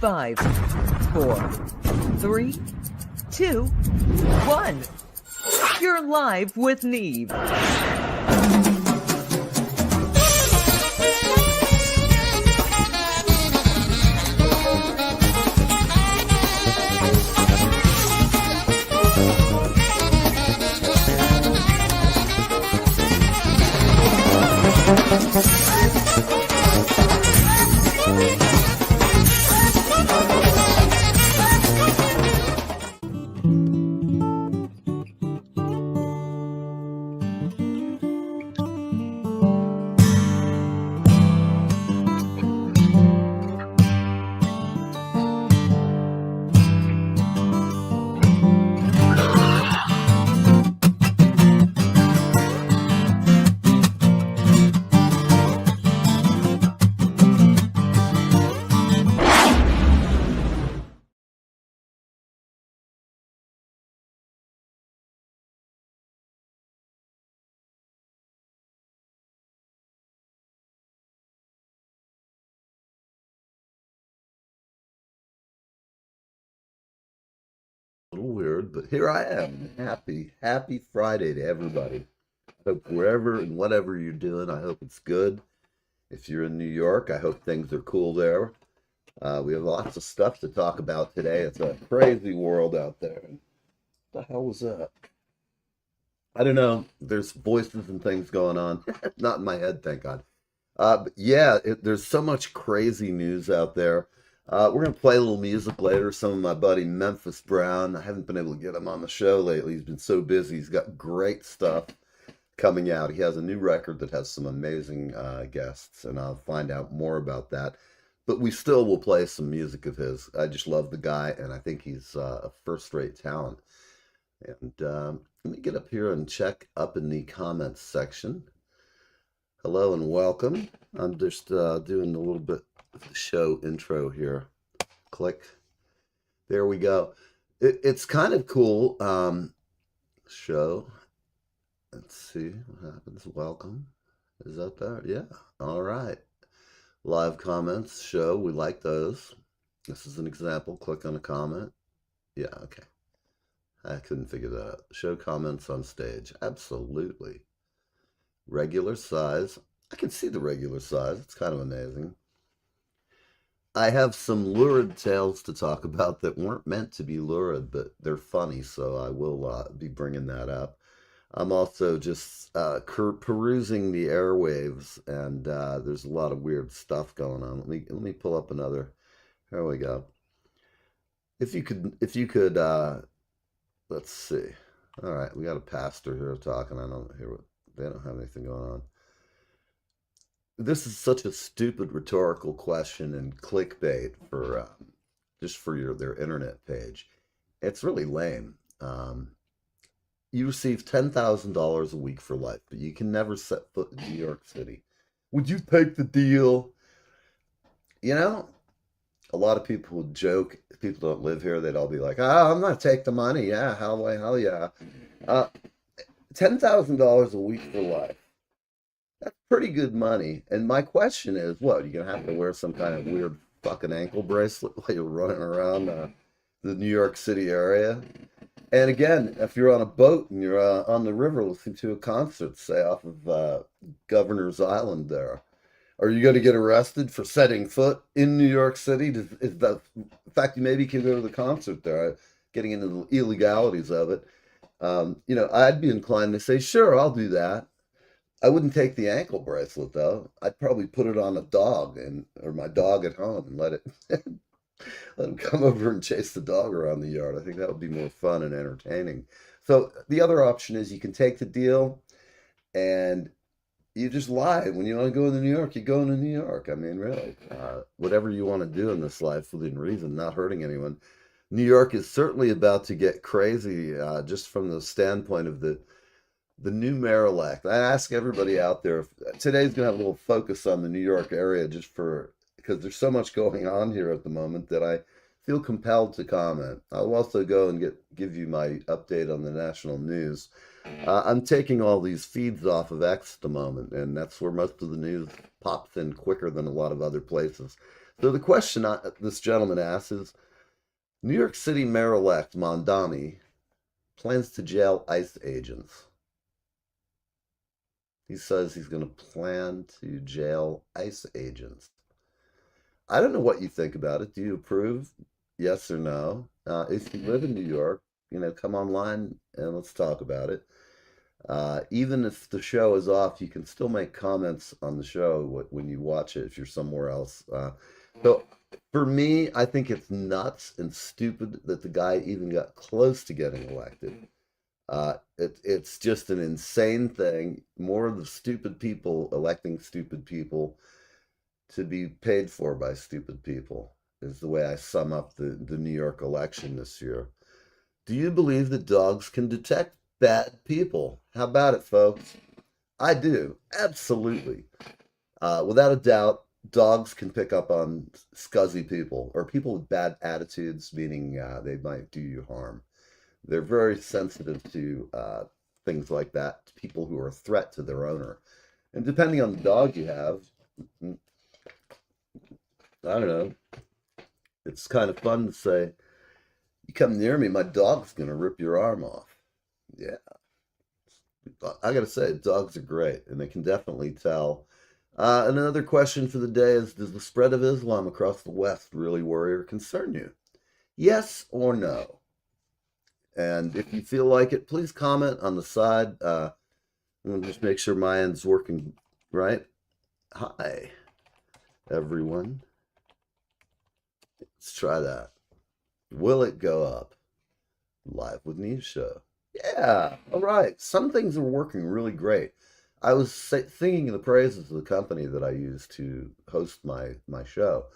5, 4, 3, 2, 1. You're live with Neve. A little weird, but here I am. Happy Friday to everybody. Hope wherever and whatever you're doing, I hope it's good. If you're in New York, I hope things are cool there. We have lots of stuff to talk about today. It's a crazy world out there. What the hell was that? I don't know. There's voices and things going on. Not in my head, thank God. But yeah, there's so much crazy news out there. We're going to play a little music later. Some of my buddy Memphis Brown. I haven't been able to get him on the show lately. He's been so busy. He's got great stuff coming out. He has a new record that has some amazing guests, and I'll find out more about that. But we still will play some music of his. I just love the guy, and I think he's a first-rate talent. And let me get up here and check up in the comments section. Hello and welcome. I'm just doing a little bit of the show intro here. Click. There we go. It's kind of cool. Show. Let's see what happens. Welcome. Is that there? Yeah. All right. Live comments. Show. We like those. This is an example. Click on a comment. Yeah. Okay. I couldn't figure that out. Show comments on stage. Absolutely. Regular size. I can see the regular size. It's kind of amazing. I have some lurid tales to talk about that weren't meant to be lurid, but they're funny, so I will be bringing that up. I'm also just perusing the airwaves, and there's a lot of weird stuff going on. Let me pull up another. There we go. If you could, let's see. All right, we got a pastor here talking. I don't hear what they don't have anything going on. This is such a stupid rhetorical question and clickbait for just for their internet page. It's really lame. You receive $10,000 a week for life, but you can never set foot in New York City. Would you take the deal? You know, a lot of people would joke. If people don't live here, they'd all be like, I'm going to take the money. Yeah, hell yeah. $10,000 a week for life. That's pretty good money. And my question is, what, you're going to have to wear some kind of weird fucking ankle bracelet while you're running around the New York City area? And again, if you're on a boat and you're on the river listening to a concert, say off of Governor's Island there, are you going to get arrested for setting foot in New York City? Is the fact you maybe can go to the concert there, getting into the illegalities of it? You know, I'd be inclined to say, sure, I'll do that. I wouldn't take the ankle bracelet though. I'd probably put it on a dog or my dog at home and let him come over and chase the dog around the yard. I think that would be more fun and entertaining. So the other option is you can take the deal and you just lie. When you want to go into New York, you go into New York. I mean, really, whatever you want to do in this life within reason, not hurting anyone. New York is certainly about to get crazy, just from the standpoint of the new mayor-elect. I ask everybody out there, today's going to have a little focus on the New York area because there's so much going on here at the moment that I feel compelled to comment. I'll also go and give you my update on the national news. I'm taking all these feeds off of X at the moment, and that's where most of the news pops in quicker than a lot of other places. So the question this gentleman asks is, New York City Mayor-elect Mondani plans to jail ICE agents. He says he's going to plan to jail ICE agents. I don't know what you think about it. Do you approve? Yes or no? If you live in New York, come online and let's talk about it. Even if the show is off, you can still make comments on the show when you watch it if you're somewhere else. So for me, I think it's nuts and stupid that the guy even got close to getting elected. It's just an insane thing. More of the stupid people electing stupid people to be paid for by stupid people is the way I sum up the New York election this year. Do you believe that dogs can detect bad people? How about it, folks? I do. Absolutely. Without a doubt, dogs can pick up on scuzzy people or people with bad attitudes, meaning they might do you harm. They're very sensitive to things like that, to people who are a threat to their owner. And depending on the dog you have, I don't know, it's kind of fun to say, you come near me, my dog's going to rip your arm off. Yeah. I got to say, dogs are great, and they can definitely tell. And another question for the day is, does the spread of Islam across the West really worry or concern you? Yes or no? And if you feel like it, please comment on the side. I'm going to just make sure my end's working right. Hi, everyone. Let's try that. Will it go up? Live with Neve show. Yeah, all right. Some things are working really great. I was singing the praises of the company that I use to host my show.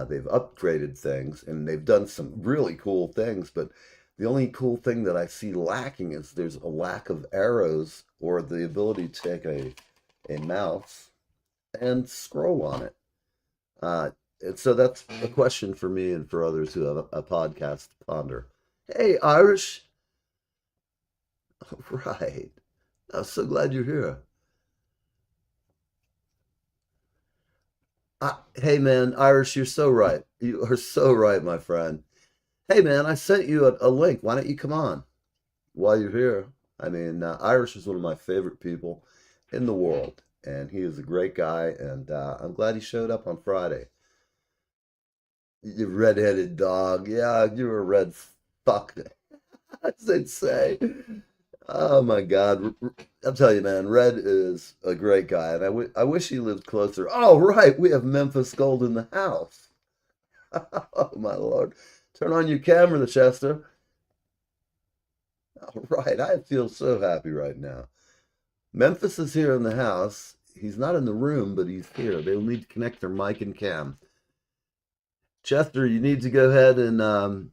They've upgraded things, and they've done some really cool things, but the only cool thing that I see lacking is there's a lack of arrows or the ability to take a mouse and scroll on it. And so that's a question for me and for others who have a podcast to ponder. Hey, Irish. All right. I'm so glad you're here. Hey, man, Irish, you're so right. You are so right, my friend. Hey, man, I sent you a link. Why don't you come on while you're here? I mean, Irish is one of my favorite people in the world, and he is a great guy, and I'm glad he showed up on Friday. You redheaded dog. Yeah, you're a red fuck, as they'd say. Oh my God. I'll tell you, man, Red is a great guy, and I wish he lived closer. Oh, right, we have Memphis Gold in the house. Oh, my Lord. Turn on your camera, Chester. All right, I feel so happy right now. Memphis is here in the house. He's not in the room, but he's here. They'll need to connect their mic and cam. Chester, you need to go ahead and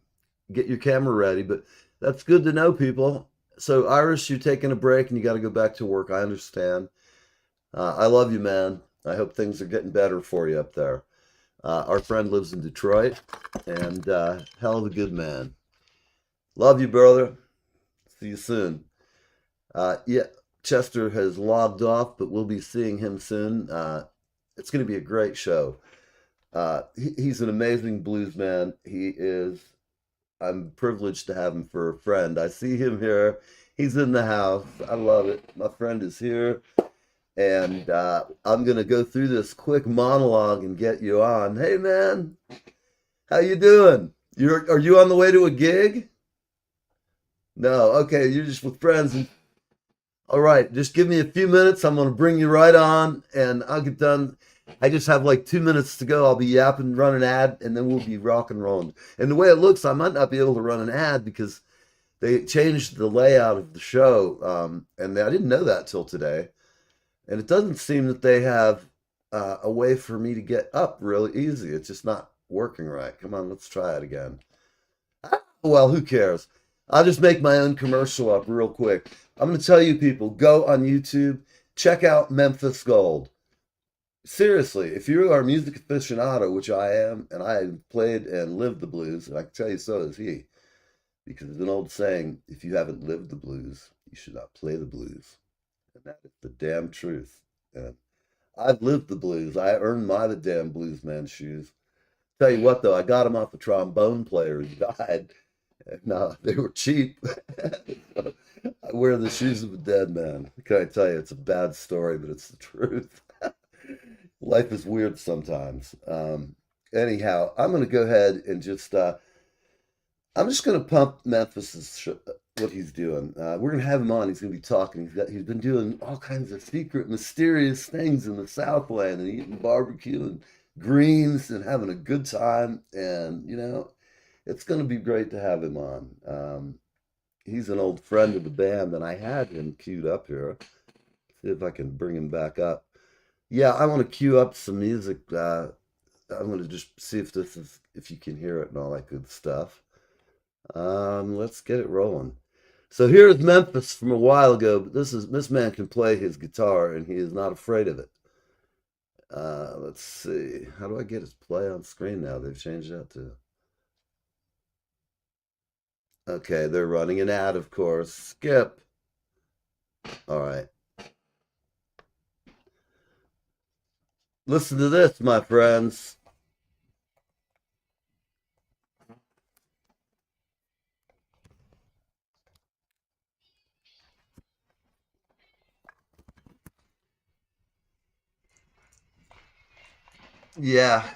get your camera ready, but that's good to know, people. So, Irish, you're taking a break and you got to go back to work. I understand. I love you, man. I hope things are getting better for you up there. Our friend lives in Detroit, and hell of a good man. Love you, brother. See you soon. Yeah, Chester has logged off, but we'll be seeing him soon. It's going to be a great show. He's an amazing blues man. He is. I'm privileged to have him for a friend. I see him here. He's in the house. I love it. My friend is here. And I'm going to go through this quick monologue and get you on. Hey, man. How you doing? Are you on the way to a gig? No. Okay, you're just with friends. All right, just give me a few minutes. I'm going to bring you right on, and I'll get done. I just have like 2 minutes to go. I'll be yapping, run an ad, and then we'll be rock and rolling. And the way it looks, I might not be able to run an ad because they changed the layout of the show, and I didn't know that till today. And it doesn't seem that they have a way for me to get up really easy. It's just not working right. Come on, let's try it again. Well, who cares? I'll just make my own commercial up real quick. I'm going to tell you people, go on YouTube, check out Memphis Gold. Seriously, if you are a music aficionado, which I am, and I played and lived the blues, and I can tell you so has he, because there's an old saying, if you haven't lived the blues, you should not play the blues. And that is the damn truth. And I've lived the blues. I earned my the damn blues man shoes. Tell you what, though, I got them off a trombone player who died. And they were cheap. I wear the shoes of a dead man. Can I tell you, it's a bad story, but it's the truth. Life is weird sometimes. Anyhow, I'm going to go ahead and I'm just going to pump what he's doing. We're going to have him on. He's going to be talking. He's been doing all kinds of secret, mysterious things in the Southland and eating barbecue and greens and having a good time. And, it's going to be great to have him on. He's an old friend of the band, and I had him queued up here. See if I can bring him back up. Yeah, I want to cue up some music. I'm going to just see if you can hear it and all that good stuff. Let's get it rolling. So here's Memphis from a while ago, but this man can play his guitar and he is not afraid of it. Let's see. How do I get his play on screen now? They've changed that to. Okay, they're running an ad, of course. Skip. All right. Listen to this, my friends. Yeah.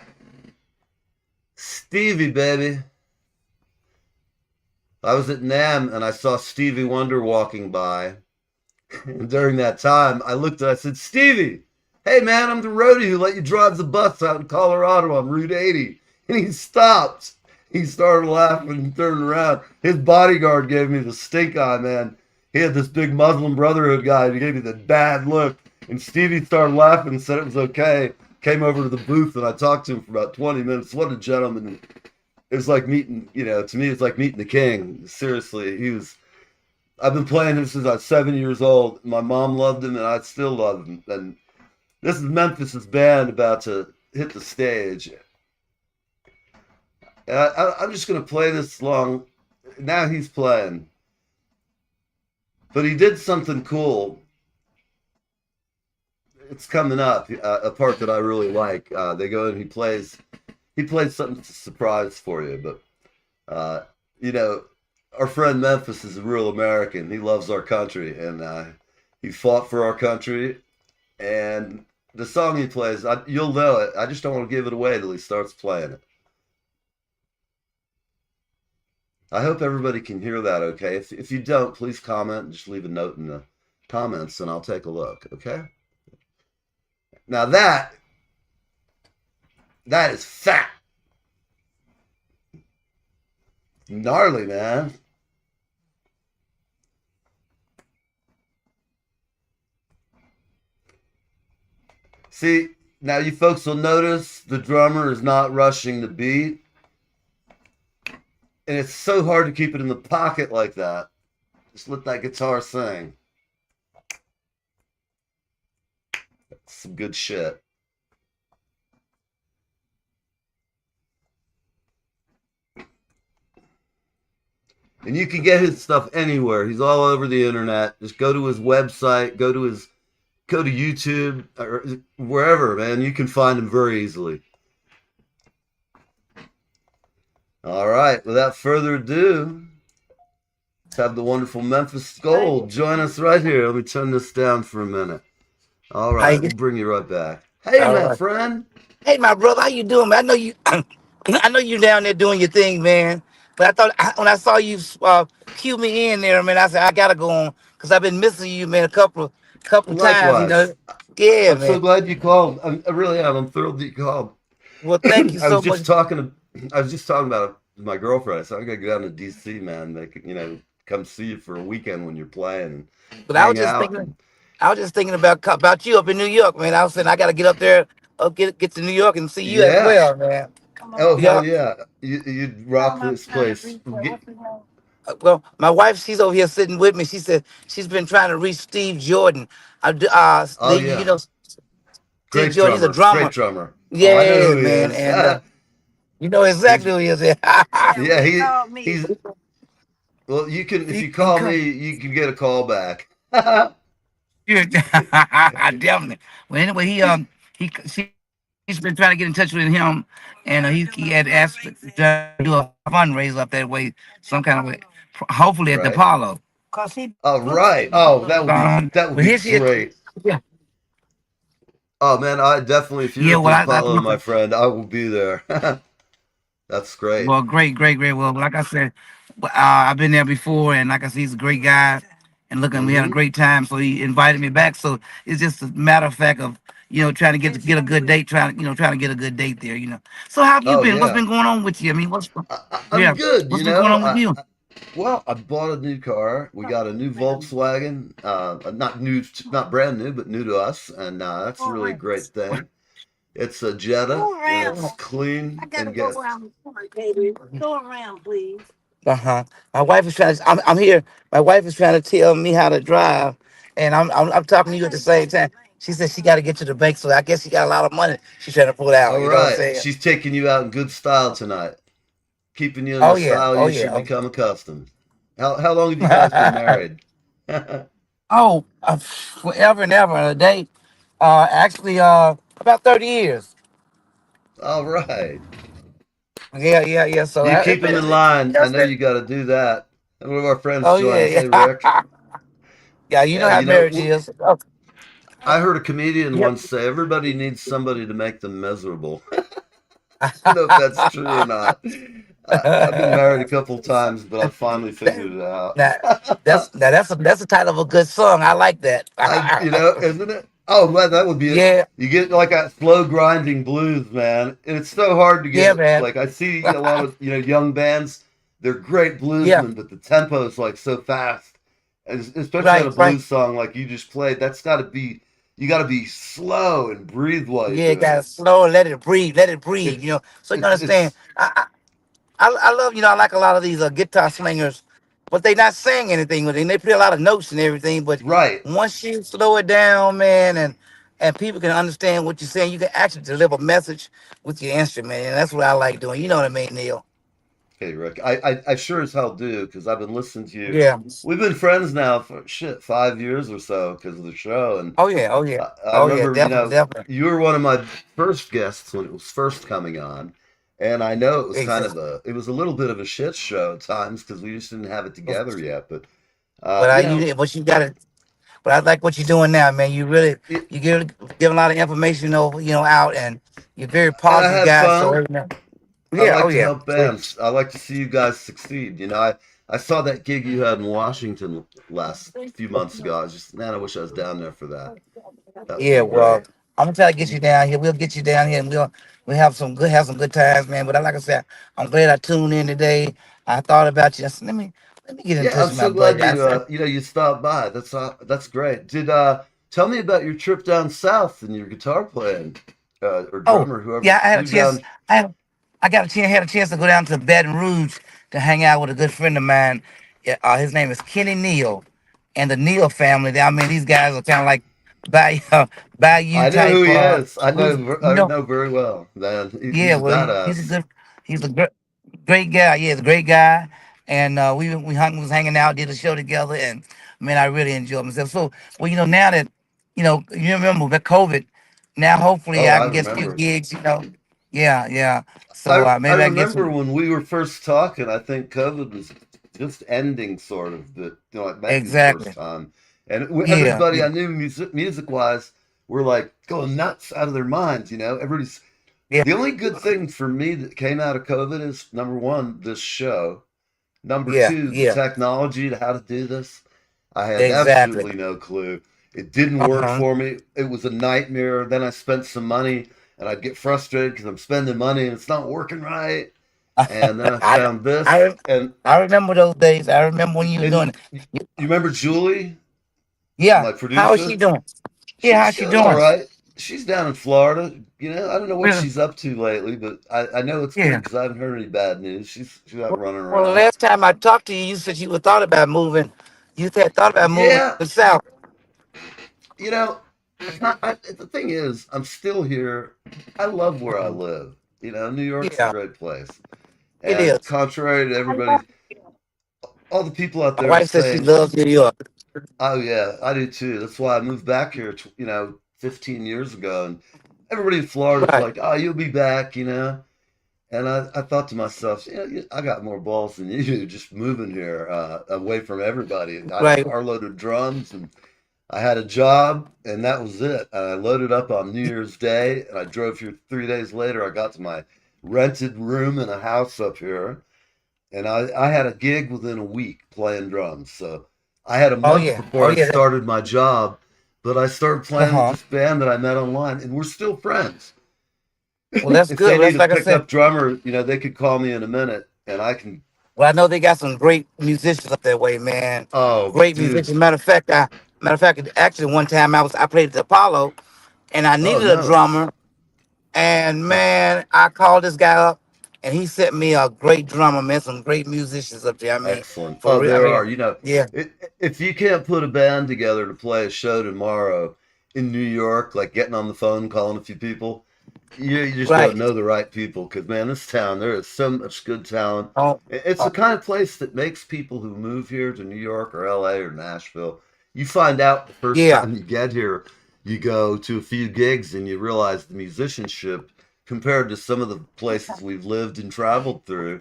Stevie, baby. I was at NAMM and I saw Stevie Wonder walking by. And during that time, I looked and I said, Stevie, hey man, I'm the roadie who let you drive the bus out in Colorado on Route 80. And he stopped. He started laughing and turned around. His bodyguard gave me the stink eye, man. He had this big Muslim Brotherhood guy, and he gave me the bad look. And Stevie started laughing and said it was okay. Came over to the booth, and I talked to him for about 20 minutes. What a gentleman. It was like meeting, to me, it's like meeting the king. Seriously, I've been playing him since I was 7 years old. My mom loved him, and I still love him. And this is Memphis's band about to hit the stage. I'm just going to play this long. Now he's playing. But he did something cool. It's coming up, a part that I really like. They go and he plays something to surprise for you. But, our friend Memphis is a real American. He loves our country, and he fought for our country. And the song he plays, you'll know it. I just don't want to give it away till he starts playing it. I hope everybody can hear that okay. If you don't, please comment and just leave a note in the comments, and I'll take a look, okay? Now that is fat. Gnarly, man. See, now you folks will notice the drummer is not rushing the beat. And it's so hard to keep it in the pocket like that. Just let that guitar sing. That's some good shit. And you can get his stuff anywhere. He's all over the internet. Just go to his website, go to YouTube, or wherever, man. You can find him very easily. All right, without further ado, let's have the wonderful Memphis Gold join us right here. Let me turn this down for a minute. All right, we'll bring you right back. Hey, my friend. Hey, my brother, how you doing, man? I know you. I know you down there doing your thing, man. But I thought when I saw you cue me in there, man, I said I gotta go on because I've been missing you, man, a couple times. Likewise. Yeah, I'm so man. glad you called. I really am. I'm thrilled that you called. Well, thank you I so was much. just talking. I was just talking about it with my girlfriend. I said I gotta go down to DC, man. They could, come see you for a weekend when you're playing and But hang out. I was just thinking about you up in New York, man. I was saying I gotta get up there, get to New York and see you as Yeah. well, man. Oh hell Yeah. yeah! You'd rock this place. Well, my wife, she's over here sitting with me. She said she's been trying to reach Steve Jordan. Oh yeah, Steve great Jordan, he's a drummer. Great drummer. drummer. Oh, I know Yeah, who he man, is. and you know he's exactly who he is. yeah. He's Well, you can if He you he call me, come. you can get a call back. Oh, Yeah, definitely. Well, anyway, she's been trying to get in touch with him, and he had asked to do a fundraiser up that way, some kind of way, hopefully at the right. Apollo. Cause he Oh, looks right. like he Oh, was that would but be his here, great. yeah, Oh man, I definitely if you're yeah. at the Well, I Apollo, think my friend, I will be there. That's great. well, great, great, great. Well, like I said, I've been there before, and like I said, he's a great guy. And look, and we had a Mm-hmm. great time, so he invited me back. So it's just a matter of fact of trying to get a good date, trying to get a good date there. So how have you Oh been? What's yeah, been going on with you? I mean, I'm yeah, good. what's been going on with you? Well, I bought a new car. We got a new Volkswagen. Not new, not brand new, but new to us, and that's really a great thing. It's a Jetta, Go and around. it's I clean gotta and go gets around the corner, baby. Go around, please. Uh-huh. My wife is trying to. I'm here. My wife is trying to tell me how to drive, and I'm talking to you at the same time. She said she got to get to the bank, so I guess she got a lot of money she's trying to pull out. all You know what I'm right. saying? She's taking you out in good style tonight, keeping you in the Oh yeah. style Oh you should yeah. become accustomed. How long have you guys been married? Oh, forever and ever and a day. Actually, about 30 years. All right. Yeah, yeah, yeah. So You keep them in line. I that's know it. you got to do that. And one of our friends Oh joined us. yeah, Hey, Rick. yeah. Yeah, you know Yeah, how marriage is. Oh, I heard a comedian yep. once say everybody needs somebody to make them miserable. I don't know if that's true or not. I've been married a couple times, but I finally figured it out. Now, that's the title of a good song. I like that. Isn't it? Oh, man, that would be it. Yeah, You get like that slow grinding blues, man, and it's so hard to yeah, get. man. Like I see a lot of young bands. They're great Yeah, bluesmen, but the tempo is like so fast, and especially on right, a right. blues song like you just played. That's got to be you got to be slow and breathe while you're Yeah, doing gotta it. slow and let it breathe. Let it breathe. It's So you understand. it's I love. I like a lot of these guitar slingers, but they not saying anything with it. And they play a lot of notes and everything. But right. once you slow it down, man, and people can understand what you're saying, you can actually deliver a message with your instrument, and that's what I like doing. You know what I mean, Neil? Hey, Rick, I sure as hell do because I've been listening to you. Yeah. We've been friends now for shit 5 years or so because of the show, and Oh yeah. Oh yeah. I Oh yeah. remember, Definitely. Definitely. you were one of my first guests when it was first coming on, and I know it was Exactly. it was a little bit of a shit show at times because we just didn't have it together yet. But But you know, but you got to. But I like what you're doing now, man. You really, it, you give a lot of information over, out, and you're very and I positive have guy. So, fun. I yeah, oh like to yeah, help bands. I like to see you guys succeed. I saw that gig you had in Washington last few months ago. I was just, man, I wish I was down there for that. That would yeah. be Well, great. I'm gonna try to get you down here. We'll get you down here, and we'll have some good times, man. But like I said, I'm glad I tuned in today. I thought about you. I said, let me get in Yeah, touch I'm with my so glad buddy. I said, you stopped by. That's great. Did tell me about your trip down south and your guitar playing or oh drummer whoever yeah, I had a flew chance. down. I got a chance. Had a chance to go down to Baton Rouge to hang out with a good friend of mine. Yeah, his name is Kenny Neal, and the Neal family. I mean, these guys are kind of like Bayou I know who type he is. blues. I know very well. Man, Yeah. he's a Well, he's a badass. good. He's a great guy. Yeah, he's a great guy. And was hanging out, did a show together, and man, I really enjoyed myself. So, well, now that you remember the COVID, now hopefully Oh, I I can get a few remember. gigs. Yeah, yeah. So I maybe I can get remember some. when we were first talking. I think COVID was just ending, sort of. But I met you the first Exactly. time, and Yeah, everybody yeah, I knew music wise were like going nuts out of their minds. Everybody's yeah, the only good thing for me that came out of COVID is number one, this show. Number yeah, two, the yeah. technology to how to do this. I had Exactly. absolutely no clue. It didn't Uh work huh. for me. It was a nightmare. Then I spent some money and I'd get frustrated because I'm spending money and it's not working right. And then I I, found this. I And I remember those days. I remember when you were doing and it. you remember Julie, Yeah. my How is she producer? doing? Yeah. She's How's she doing all doing? right. She's down in Florida. I don't know what Really? she's up to lately, but I know it's good Yeah. because I haven't heard any bad news. She's out running Well, the around. last time I talked to you, you said you were thought about moving. You had thought about moving Yeah, to the south. you know, the thing is, I'm still here. I love where I live. New York's a Yeah, great place. it And is. contrary to I love everybody, it. all the people out My there are wife says she saying, loves New York. "Oh yeah, I do too." That's why I moved back here, 15 years ago, and everybody in Florida's Right, like, "Oh, you'll be back," you know. And I thought to myself, I got more balls than you do just moving here, away from everybody. I had a right. carload of drums, and I had a job, and that was it. And I loaded up on New Year's Day, and I drove here 3 days later. I got to my rented room in a house up here, and I had a gig within a week playing drums. So I had a Oh month yeah, oh before I yeah. started my job, but I started Uh playing with huh. this band that I met online, and we're still friends. Well, that's If good. they Well, need that's a like I said. pickup drummer, they could call me in a minute, and I can. Well, I know they got some great musicians up that way, man. Oh, Great dude. musicians. Matter of fact, actually, one time I played at the Apollo, and I Oh needed a no. drummer. And man, I called this guy up, and he sent me a great drummer, man. Some great musicians up there. I mean, Excellent. for Oh, real. I there mean, are. yeah, If you can't put a band together to play a show tomorrow in New York, like getting on the phone, calling a few people, you just don't right. know the right people. Because, man, this town, there is so much good talent. Oh, It's the oh kind of place that makes people who move here to New York or LA or Nashville, you find out the first yeah, time you get here, you go to a few gigs and you realize the musicianship compared to some of the places we've lived and traveled through.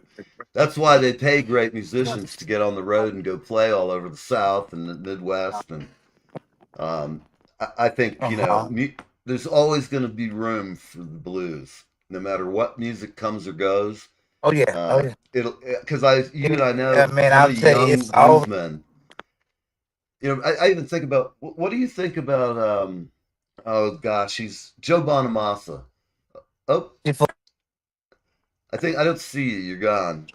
That's why they pay great musicians to get on the road and go play all over the South and the Midwest. And um, I think, uh-huh. there's always going to be room for the blues, no matter what music comes or goes. Oh yeah, oh yeah. It'll because you and I Yeah, know man, how I'll many tell you, young it's all bluesmen. I even think about what do you think about oh gosh, he's Joe Bonamassa. Oh, before. I think I don't see you. You're gone.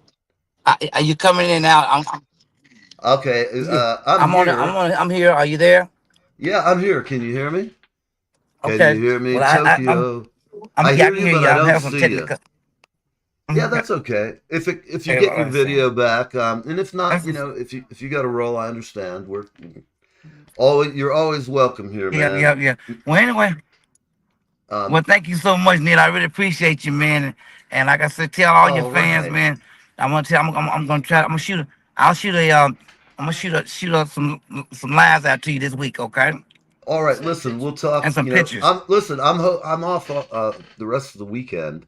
Are you coming in now? Okay, Yeah, I'm here. I'm here. Are you there? Yeah, I'm here. Can you hear me? Can Okay. you hear me, Well, Tokyo? I yeah, I hear can you, hear but you. I I'm don't having some see you. technical. Yeah, Okay. that's okay. If you Hey, get your let's see. video back, and if not, if you got a roll, I understand. You're always welcome here, Yeah, yeah, man. yeah. Well, anyway, Um, well, thank you so much, Neil. I really appreciate you, man. And like I said, tell all your all fans, right, man. I'm gonna tell. I'm gonna try. I'm gonna shoot. I'll shoot a. I'm gonna shoot some lines out to you this week, okay? all right. Listen, we'll talk. And some pictures. I'm off the rest of the weekend.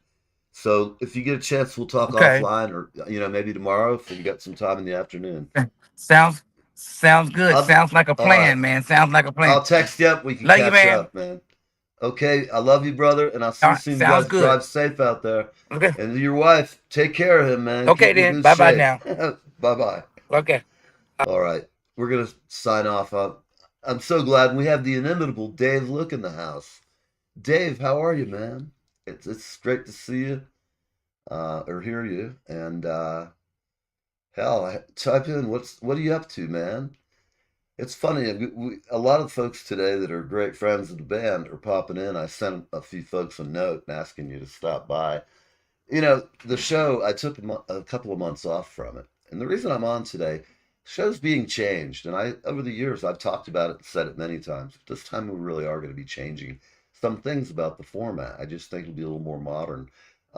So if you get a chance, we'll talk Okay. offline, or maybe tomorrow if you got some time in the afternoon. Sounds sounds good. I'll, Sounds like a all right. plan, man. Sounds like a plan. I'll text you up. We can Love you, catch man. up, man. Okay, I love you, brother, and I'll see All you right. soon. You Sounds guys good. drive safe out there. Okay. And your wife, take care of him, man. Okay Keep him in then. good Bye bye shape. now. Bye bye. Okay. All right, we're gonna sign off. I'm so glad we have the inimitable Dave Look in the house. Dave, how are you, man? It's great to see you, or hear you. And hell, type in what are you up to, man? It's funny. A lot of folks today that are great friends of the band are popping in. I sent a few folks a note asking you to stop by. The show, I took a couple of months off from it. And the reason I'm on today, show's being changed. And over the years, I've talked about it and said it many times. But this time we really are going to be changing some things about the format. I just think it'll be a little more modern.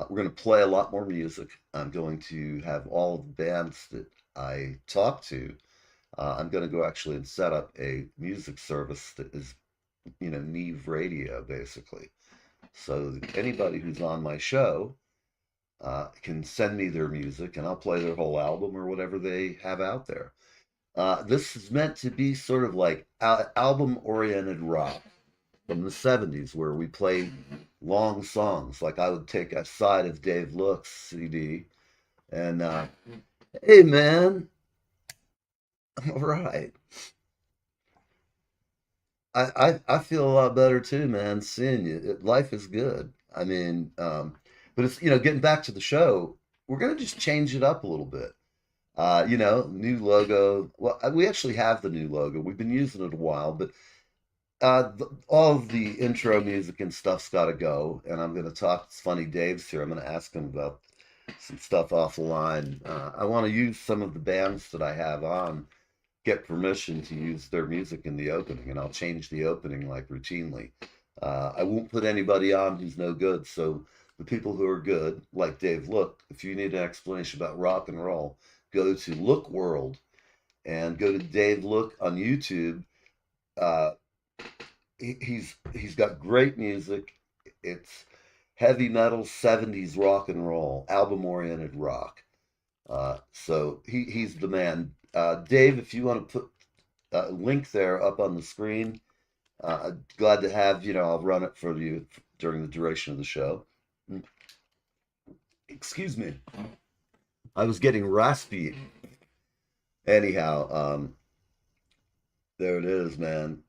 We're going to play a lot more music. I'm going to have all of the bands that I talk to. I'm going to go actually and set up a music service that is, Neve Radio, basically. So anybody who's on my show can send me their music and I'll play their whole album or whatever they have out there. This is meant to be sort of like album oriented rock from the 70s where we played long songs. Like I would take a side of Dave Looks CD and, hey man, all right. I feel a lot better too, man, seeing you. Life is good. I mean, but it's, getting back to the show, we're going to just change it up a little bit. New logo. Well, we actually have the new logo. We've been using it a while, but all of the intro music and stuff's got to go. And I'm going to talk. It's funny, Dave's here. I'm going to ask him about some stuff off the line. I want to use some of the bands that I have on, get permission to use their music in the opening, and I'll change the opening like routinely. I won't put anybody on who's no good. So the people who are good, like Dave Look, if you need an explanation about rock and roll, go to Look World, and go to Dave Look on YouTube. Uh, he's got great music. It's heavy metal, 70s rock and roll, album oriented rock. So he's the man. Dave, if you want to put a link there up on the screen, glad to have, I'll run it for you during the duration of the show. Excuse me. I was getting raspy. Anyhow, there it is, man.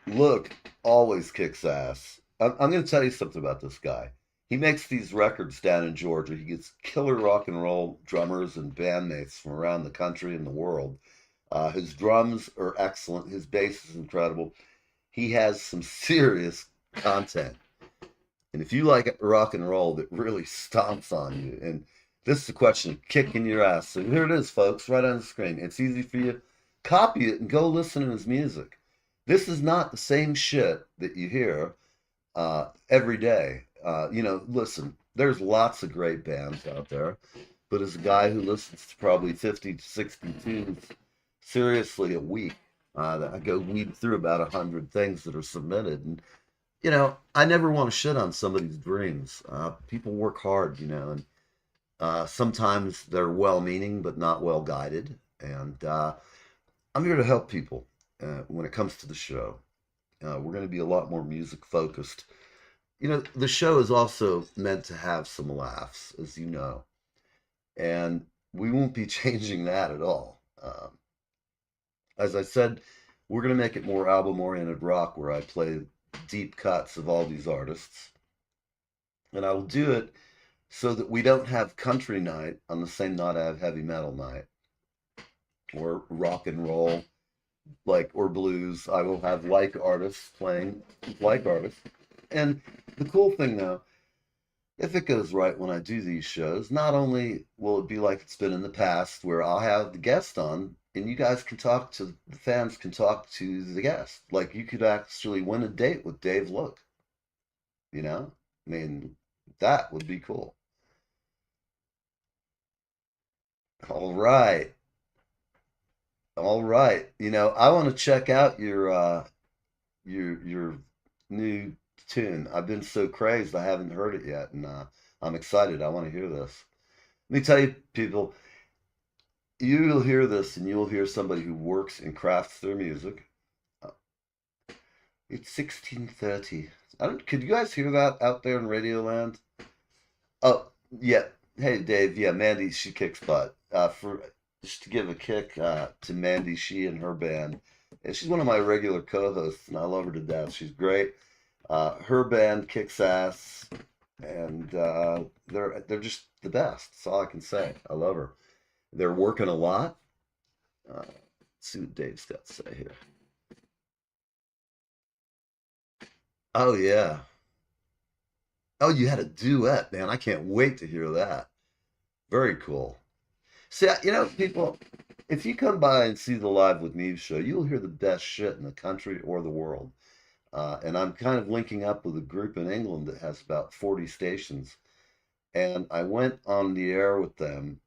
Look, always kicks ass. I'm going to tell you something about this guy. He makes these records down in Georgia. He gets killer rock and roll drummers and bandmates from around the country and the world. His drums are excellent. His bass is incredible. He has some serious content. And if you like rock and roll that really stomps on you, and this is a question of kicking your ass. So here it is, folks, right on the screen. It's easy for you. Copy it and go listen to his music. This is not the same shit that you hear every day. Listen, there's lots of great bands out there, but as a guy who listens to probably 50 to 60 tunes seriously a week, I go weed through about 100 things that are submitted. And, I never want to shit on somebody's dreams. People work hard, and sometimes they're well-meaning but not well-guided. And I'm here to help people when it comes to the show. We're going to be a lot more music-focused. The show is also meant to have some laughs, as you know. And we won't be changing that at all. As I said, we're going to make it more album-oriented rock, where I play deep cuts of all these artists. And I will do it so that we don't have country night on the same night I have heavy metal night, or rock and roll, or blues. I will have like artists playing like artists. And the cool thing, though, if it goes right when I do these shows, not only will it be like it's been in the past, where I'll have the guest on and you guys can talk to, the fans can talk to the guest. Like, you could actually win a date with Dave Look. I mean, that would be cool. All right. All right. I want to check out your new tune. I've been so crazed I haven't heard it yet, and I'm excited. I want to hear this. Let me tell you, people, you'll hear this, and you'll hear somebody who works and crafts their music. It's 16:30. Could you guys hear that out there in Radioland? Oh, yeah. Hey, Dave. Yeah, Mandy, she kicks butt. Just to give a kick to Mandy, she and her band. And she's one of my regular co-hosts, and I love her to death. She's great. Her band kicks ass, and they're just the best. That's all I can say. I love her. They're working a lot. Let's see what Dave's got to say here. Oh yeah. Oh, you had a duet, man. I can't wait to hear that. Very cool. See, people, if you come by and see the Live with Neve show, you'll hear the best shit in the country or the world. And I'm kind of linking up with a group in England that has about 40 stations. And I went on the air with them,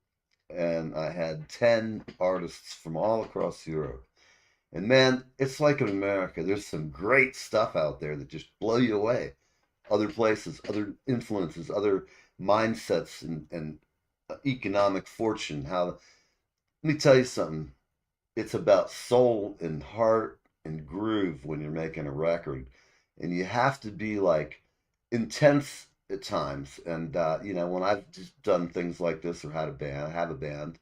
and I had 10 artists from all across Europe. And man, it's like in America. There's some great stuff out there that just blow you away. Other places, other influences, other mindsets, and economic fortune. Let me tell you something. It's about soul and heart and groove when you're making a record, and you have to be like intense at times. And when I've just done things like this or had a band, I have a band.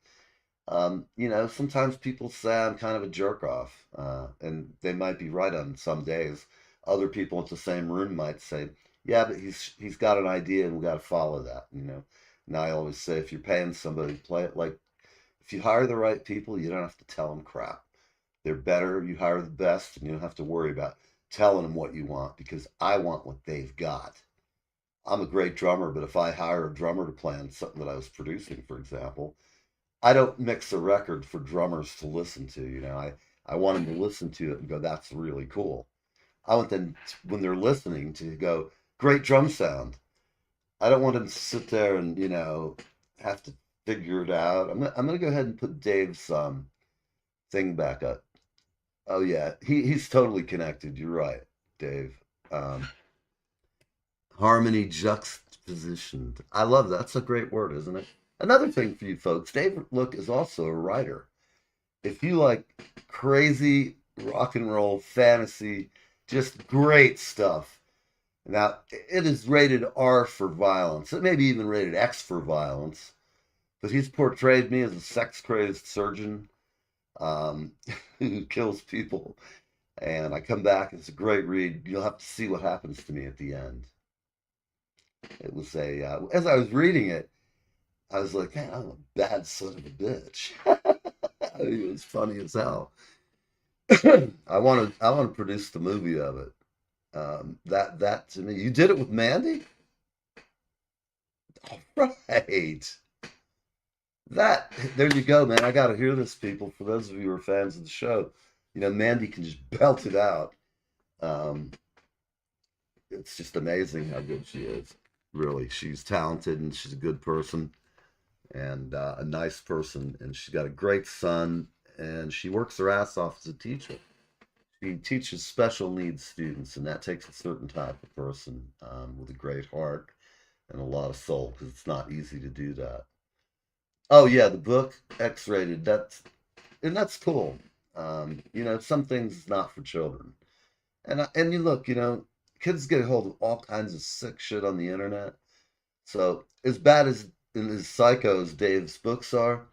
Sometimes people say I'm kind of a jerk off, and they might be right on some days. Other people in the same room might say, "Yeah, but he's got an idea, and we got to follow that." And I always say, if you're paying somebody to play it, like, if you hire the right people, you don't have to tell them crap. They're better. You hire the best, and you don't have to worry about telling them what you want, because I want what they've got. I'm a great drummer, but if I hire a drummer to play on something that I was producing, for example, I don't mix a record for drummers to listen to. I want them to listen to it and go, "That's really cool." I want them, when they're listening, to go, "Great drum sound." I don't want them to sit there and have to figure it out. I'm gonna go ahead and put Dave's thing back up. Oh yeah, he's totally connected. You're right, Dave. Um, Harmony juxtapositioned. I love that. That's a great word, isn't it? Another thing for you folks, Dave Look is also a writer. If you like crazy rock and roll fantasy, just great stuff. Now, it is rated R for violence. It may be even rated X for violence. But he's portrayed me as a sex crazed surgeon um, who kills people. And I come back, it's a great read. You'll have to see what happens to me at the end. It was as I was reading it, I was like, man, I'm a bad son of a bitch. It was funny as hell. I want to produce the movie of it. That to me, you did it with Mandy. All right. That there you go, man. I got to hear this, people. For those of you who are fans of the show, Mandy can just belt it out. Um, it's just amazing how good she is. Really, she's talented and she's a good person and a nice person, and she's got a great son, and she works her ass off as a teacher. She teaches special needs students, and that takes a certain type of person with a great heart and a lot of soul, because it's not easy to do that. Oh yeah, the book X-rated. That's cool. Some things not for children, and you look, kids get a hold of all kinds of sick shit on the internet. So as bad as and as psycho as Dave's books are,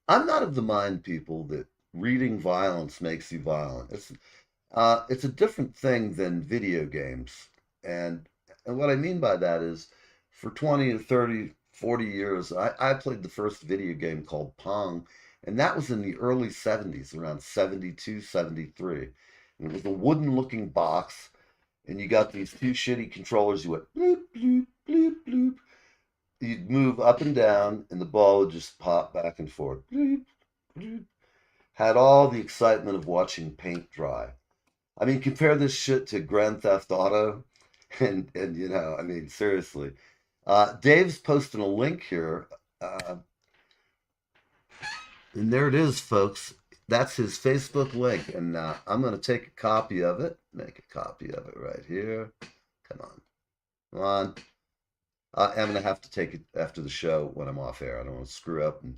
I'm not of the mind, people, that reading violence makes you violent. It's a different thing than video games, and what I mean by that is, for 20 to 30, 40 years, I played the first video game called Pong, and that was in the early 70s, around 72, 73. And it was a wooden-looking box, and you got these two shitty controllers. You went bloop, bloop, bloop, bloop. You'd move up and down, and the ball would just pop back and forth. Bloop, bloop. Had all the excitement of watching paint dry. I mean, compare this shit to Grand Theft Auto, and I mean, seriously. Dave's posting a link here, and there it is, folks. That's his Facebook link, and I'm going to take a copy of it. Make a copy of it right here. Come on. Come on. I'm going to have to take it after the show when I'm off air. I don't want to screw up and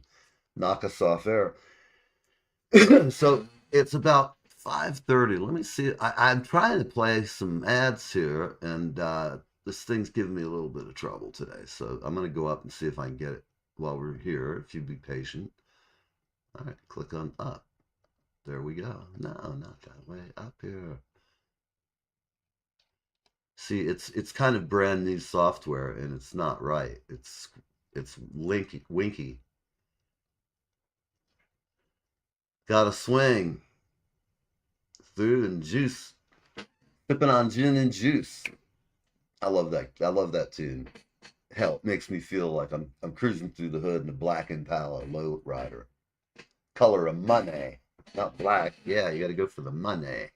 knock us off air. So it's about 5:30. Let me see. I'm trying to play some ads here, and this thing's giving me a little bit of trouble today. So I'm going to go up and see if I can get it while we're here, if you'd be patient. All right, click on up. There we go. No, not that way. Up here. See, it's kind of brand new software, and it's not right. It's winky. Got a swing through and juice, sipping on gin and juice. I love that. I love that tune. Hell, it makes me feel like I'm cruising through the hood in a black Impala low rider. Color of money, not black. Yeah, you got to go for the money.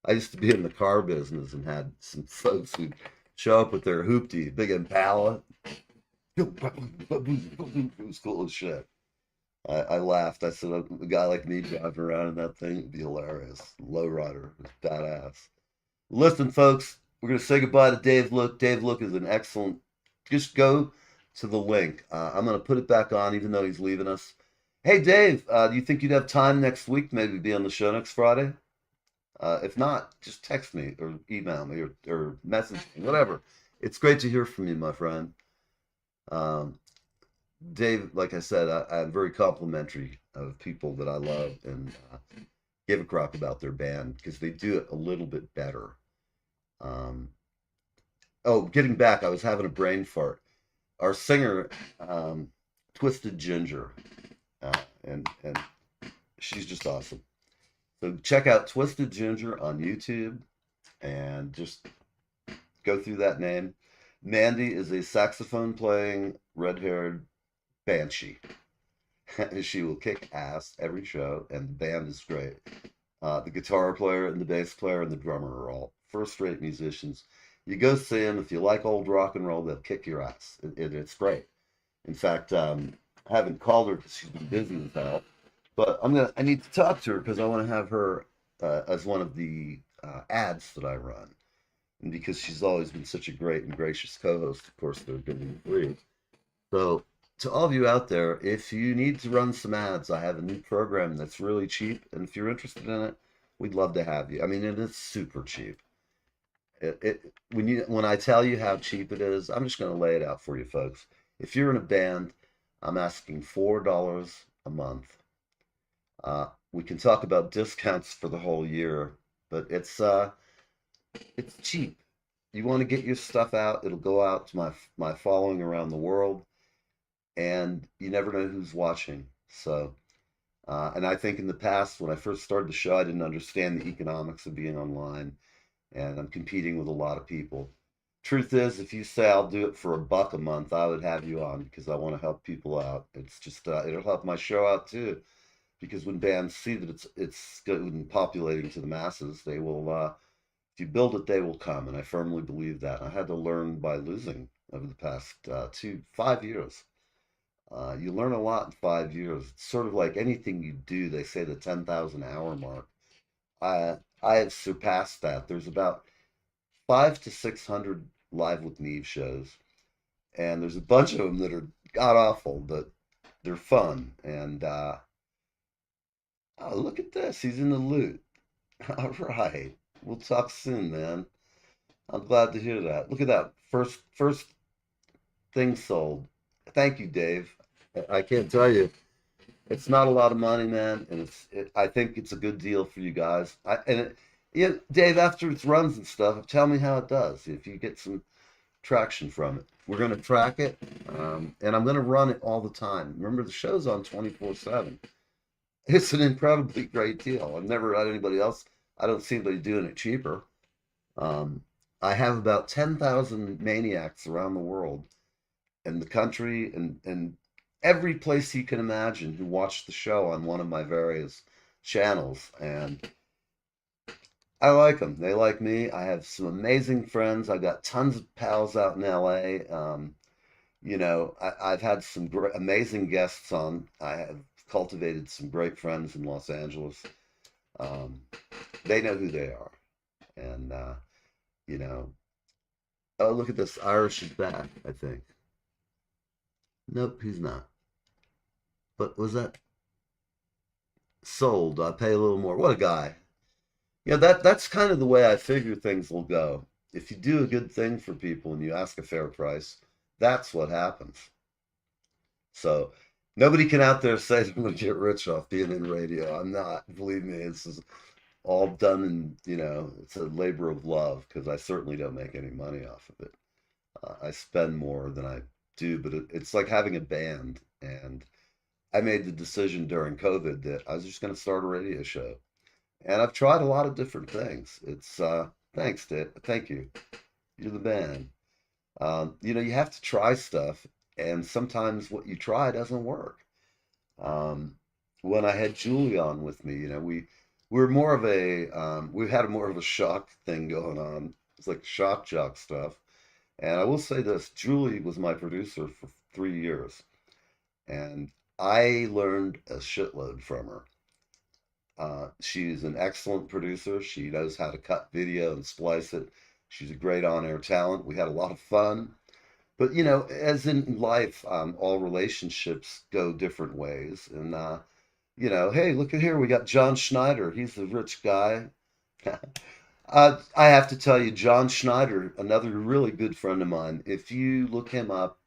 I used to be in the car business and had some folks who show up with their hoopty, big Impala. It was cool as shit. I laughed. I said, a guy like me driving around in that thing would be hilarious. Lowrider, badass. Listen, folks, we're going to say goodbye to Dave Look. Dave Look is an excellent. Just go to the link. I'm going to put it back on, even though he's leaving us. Hey, Dave, do you think you'd have time next week to maybe be on the show next Friday? If not, just text me or email me or message me, whatever. It's great to hear from you, my friend. Dave, like I said, I'm very complimentary of people that I love and give a crap about their band because they do it a little bit better. Getting back, I was having a brain fart. Our singer, Twisted Ginger, and she's just awesome. So check out Twisted Ginger on YouTube and just go through that name. Mandy is a saxophone playing, red-haired banshee. She will kick ass every show, and the band is great. The guitar player and the bass player and the drummer are all first-rate musicians. You go see them. If you like old rock and roll, they'll kick your ass. It's great. In fact, I haven't called her because she's been busy with that. But I need to talk to her because I want to have her as one of the ads that I run. And because she's always been such a great and gracious co-host, of course, they're going to be free. So, to all of you out there, if you need to run some ads, I have a new program that's really cheap, and if you're interested in it, we'd love to have you. I mean, and it's super cheap. When I tell you how cheap it is, I'm just going to lay it out for you, folks. If you're in a band, I'm asking $4 a month. We can talk about discounts for the whole year, but it's cheap. You want to get your stuff out, it'll go out to my following around the world, and you never know who's watching. So, and I think in the past, when I first started the show, I didn't understand the economics of being online, and I'm competing with a lot of people. Truth is, if you say I'll do it for $1 a month, I would have you on because I want to help people out. It's just it'll help my show out too, because when bands see that it's good and populating to the masses, they will. If you build it, they will come, and I firmly believe that. I had to learn by losing over the past 5 years. You learn a lot in 5 years. It's sort of like anything you do. They say the 10,000 hour mark. I have surpassed that. There's about 500 to 600 live with Neve shows, and there's a bunch of them that are god awful, but they're fun. And oh, look at this. He's in the loot. All right. We'll talk soon, man. I'm glad to hear that. Look at that. First thing sold. Thank you, Dave. I can't tell you. It's not a lot of money, man, and I think it's a good deal for you guys. Yeah, Dave, after it runs and stuff, tell me how it does. If you get some traction from it, we're gonna track it, and I'm gonna run it all the time. Remember, the show's on 24/7. It's an incredibly great deal. I've never had anybody else. I don't see anybody doing it cheaper. Um, I have about 10,000 maniacs around the world and the country and every place you can imagine who watch the show on one of my various channels. And I like them. They like me. I have some amazing friends. I got tons of pals out in LA. I've had some amazing guests on. I have cultivated some great friends in Los Angeles. Um, they know who they are. And, oh, look at this. Irish is back, I think. Nope, he's not. But was that sold? I pay a little more. What a guy. Yeah, that's kind of the way I figure things will go. If you do a good thing for people and you ask a fair price, that's what happens. So nobody can out there say they're going to get rich off being in radio. I'm not. Believe me, this is all done in, it's a labor of love because I certainly don't make any money off of it. I spend more than I do, but it's like having a band. And I made the decision during COVID that I was just going to start a radio show. And I've tried a lot of different things. It's thanks, Dave. Thank you. You're the man. You have to try stuff, and sometimes what you try doesn't work. When I had Julie on with me, we had more of a shock thing going on. It's like shock jock stuff. And I will say this, Julie was my producer for 3 years, and I learned a shitload from her. She's an excellent producer. She knows how to cut video and splice it. She's a great on-air talent. We had a lot of fun. But, as in life, all relationships go different ways. And, hey, look at here. We got John Schneider. He's the rich guy. I have to tell you, John Schneider, another really good friend of mine. If you look him up,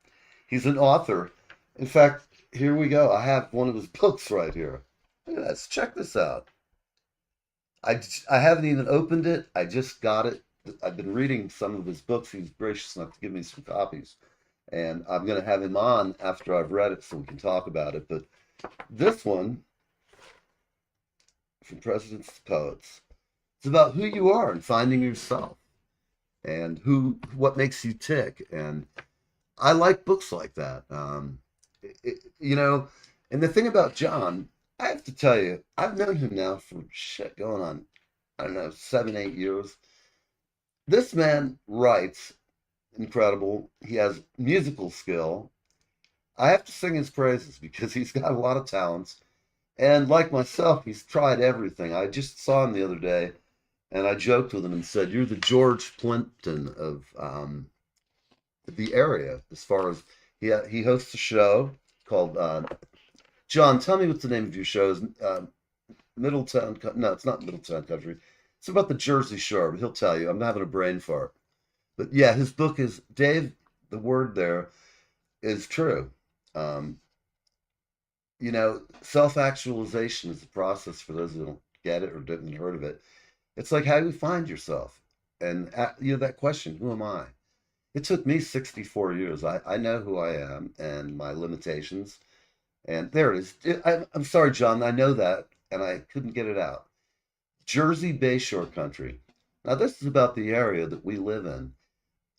he's an author. In fact, here we go. I have one of his books right here. Look at this. Check this out. I haven't even opened it. I just got it. I've been reading some of his books. He's gracious enough to give me some copies. And I'm going to have him on after I've read it so we can talk about it. But this one, From Presidents to Poets, it's about who you are and finding yourself and what makes you tick. And I like books like that. And the thing about John, I have to tell you, I've known him now for going on, I don't know, 7, 8 years. This man writes incredible. He has musical skill. I have to sing his praises because he's got a lot of talents. And like myself, he's tried everything. I just saw him the other day, and I joked with him and said, "You're the George Plimpton of the area." As far as he hosts a show called John. Tell me what's the name of your show? Is Middletown? No, it's not Middletown Country. It's about the Jersey Shore. But he'll tell you. I'm having a brain fart. But yeah, his book is Dave. The word there is true. Um, self-actualization is a process for those who don't get it or didn't heard of it. It's like how you find yourself, and that question, who am I? It took me 64 years. I know who I am and my limitations, and there it is. I'm sorry, John. I know that, and I couldn't get it out. Jersey Bayshore Country. Now, this is about the area that we live in.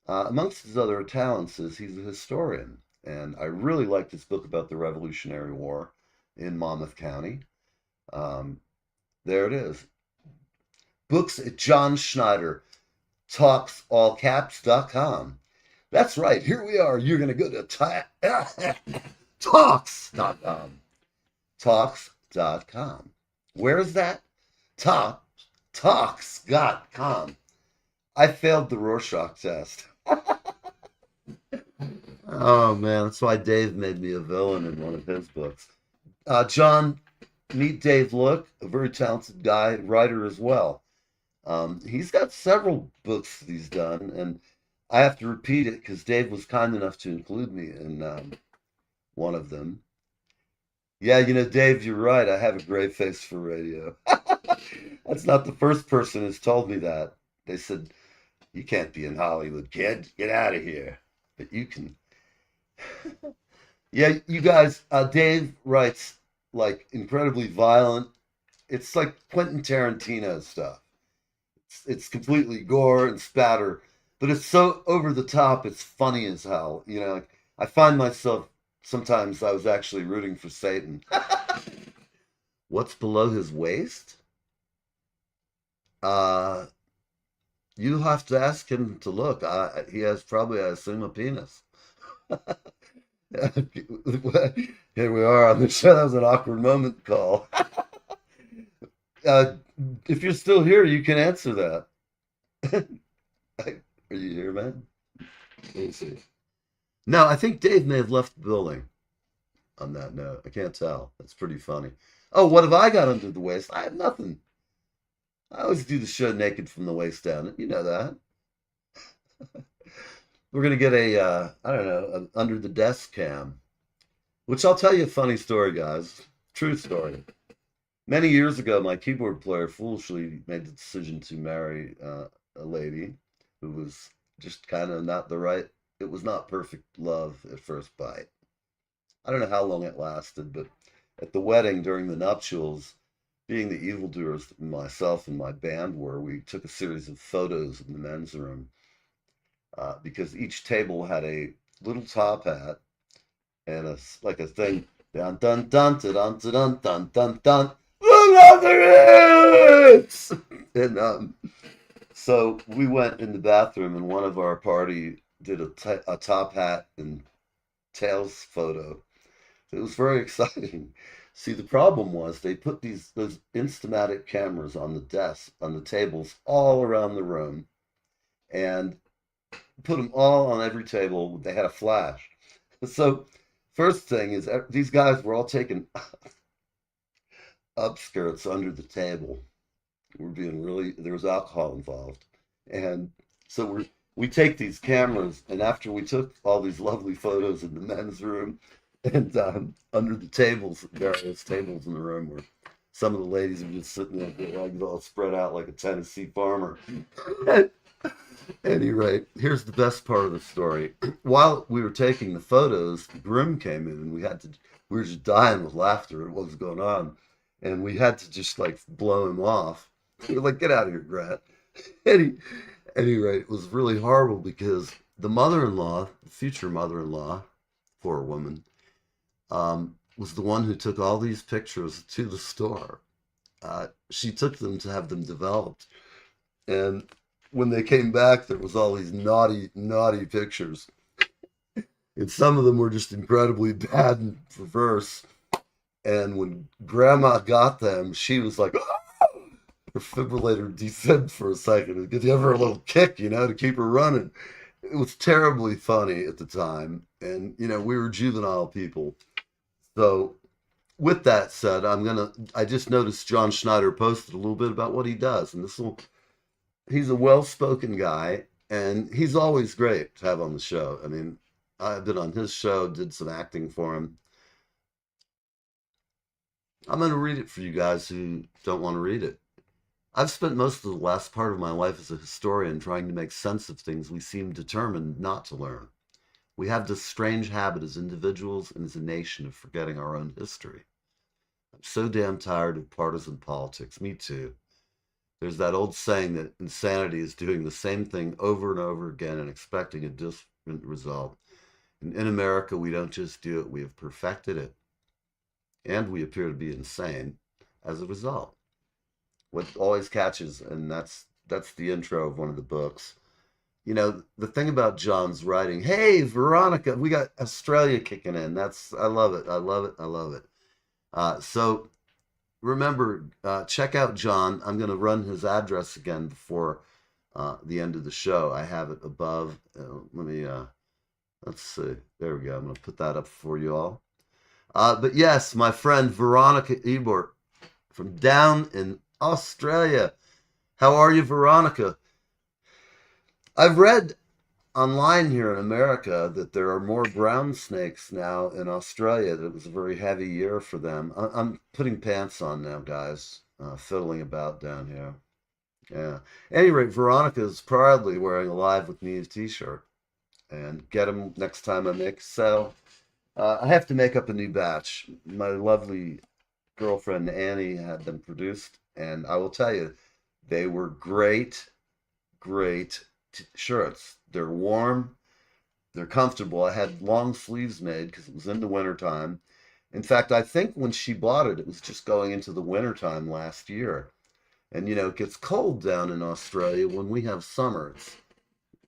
Amongst his other talents is he's a historian, and I really liked his book about the Revolutionary War in Monmouth County. Um, there it is. Books at John Schneider, talksallcaps.com. That's right. Here we are. You're going to go to talks.com. Talks.com. Where is that? Talks.com. I failed the Rorschach test. Oh, man. That's why Dave made me a villain in one of his books. John, meet Dave Look, a very talented guy, writer as well. He's got several books that he's done, and I have to repeat it because Dave was kind enough to include me in one of them. Yeah, Dave, you're right. I have a great face for radio. That's not the first person who's told me that. They said, "You can't be in Hollywood, kid. Get out of here." But you can. Yeah, you guys, Dave writes like incredibly violent. It's like Quentin Tarantino stuff. It's completely gore and spatter, but it's so over the top. It's funny as hell. Like, I find myself sometimes I was actually rooting for Satan. What's below his waist? You have to ask him to look. He has probably, I assume, a penis. Here we are on the show. That was an awkward moment call. If you're still here, you can answer that. Are you here, man? Let me see. No, I think Dave may have left the building on that note. I can't tell. That's pretty funny. Oh, what have I got under the waist? I have nothing. I always do the show naked from the waist down. You know that. We're going to get I don't know, an under the desk cam, which I'll tell you a funny story, guys. True story. Many years ago, my keyboard player foolishly made the decision to marry a lady who was just kind of not the right, it was not perfect love at first bite. I don't know how long it lasted, but at the wedding during the nuptials, being the evildoers that myself and my band were, we took a series of photos in the men's room because each table had a little top hat and like a thing, dun dun dun dun dun dun dun dun dun. And so we went in the bathroom, and one of our party did a top hat and tails photo. It was very exciting. See, the problem was they put those Instamatic cameras on the desk, on the tables all around the room, and put them all on every table. They had a flash. So first thing is these guys were all taking upskirts under the table. We're being there was alcohol involved. And so we take these cameras, and after we took all these lovely photos in the men's room and under the tables, various tables in the room where some of the ladies were just sitting there with their legs all spread out like a Tennessee farmer. At any rate, here's the best part of the story. While we were taking the photos, the groom came in, and we were just dying with laughter at what was going on. And we had to just like blow him off. We were like, "Get out of here, Grant." At any rate, it was really horrible because the mother-in-law, the future mother-in-law, poor woman, was the one who took all these pictures to the store. She took them to have them developed. And when they came back, there was all these naughty, naughty pictures. And some of them were just incredibly bad and perverse. And when Grandma got them, she was like, her fibrillator descended for a second and give her a little kick, to keep her running. It was terribly funny at the time. And, we were juvenile people. So, with that said, I just noticed John Schneider posted a little bit about what he does. And he's a well spoken guy. And he's always great to have on the show. I mean, I've been on his show, did some acting for him. I'm going to read it for you guys who don't want to read it. I've spent most of the last part of my life as a historian trying to make sense of things we seem determined not to learn. We have this strange habit as individuals and as a nation of forgetting our own history. I'm so damn tired of partisan politics. Me too. There's that old saying that insanity is doing the same thing over and over again and expecting a different result. And in America, we don't just do it, we have perfected it. And we appear to be insane as a result. What always catches, and that's the intro of one of the books. The thing about John's writing, hey, Veronica, we got Australia kicking in. I love it. I love it. I love it. So remember, check out John. I'm going to run his address again before the end of the show. I have it above. Let's see. There we go. I'm going to put that up for you all. But yes, my friend Veronica Ebert from down in Australia. How are you, Veronica? I've read online here in America that there are more brown snakes now in Australia. That it was a very heavy year for them. I'm putting pants on now, guys. Fiddling about down here. Yeah. At any rate, Veronica is proudly wearing a Live with Neve t-shirt. And get them next time I make so. I have to make up a new batch. My lovely girlfriend Annie had them produced, and I will tell you, they were great, great shirts. They're warm, they're comfortable. I had long sleeves made because it was in the wintertime. In fact, I think when she bought it, it was just going into the wintertime last year. And it gets cold down in Australia when we have summer. It's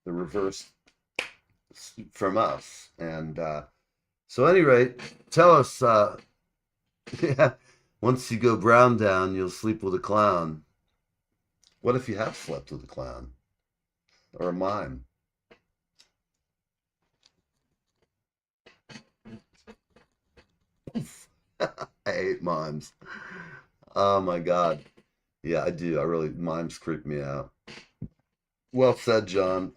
the reverse from us. And so, at any rate, tell us, yeah, once you go brown down, you'll sleep with a clown. What if you have slept with a clown? Or a mime? I hate mimes. Oh my God. Yeah, I do. Mimes creep me out. Well said, John.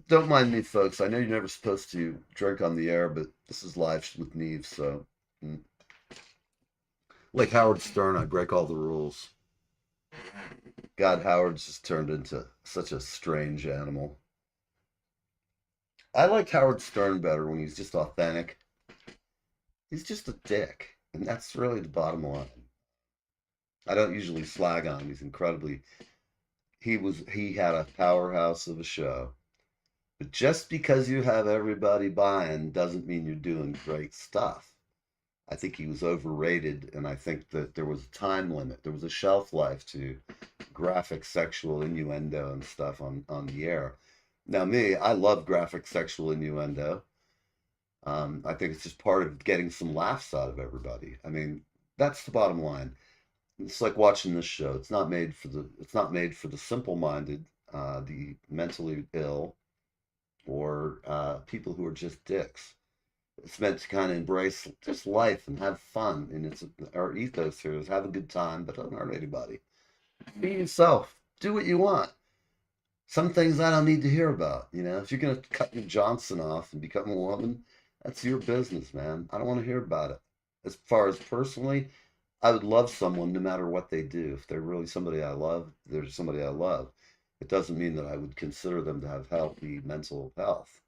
Don't mind me, folks. I know you're never supposed to drink on the air, but this is live with Neve, so. Like Howard Stern, I break all the rules. God, Howard's just turned into such a strange animal. I like Howard Stern better when he's just authentic. He's just a dick, and that's really the bottom line. I don't usually slag on him. He had a powerhouse of a show. But just because you have everybody buying doesn't mean you're doing great stuff. I think he was overrated, and I think that there was a time limit. There was a shelf life to graphic sexual innuendo and stuff on the air. Now, I love graphic sexual innuendo. I think it's just part of getting some laughs out of everybody. I mean, that's the bottom line. It's like watching this show. It's not made for the simple-minded, the mentally ill, or people who are just dicks. It's meant to kind of embrace just life and have fun. And our ethos here is have a good time, but don't hurt anybody. Be yourself. Do what you want. Some things I don't need to hear about. If you're gonna cut your Johnson off and become a woman, that's your business, man. I don't want to hear about it. As far as personally, I would love someone no matter what they do. If they're really somebody I love, they're somebody I love. It doesn't mean that I would consider them to have healthy mental health.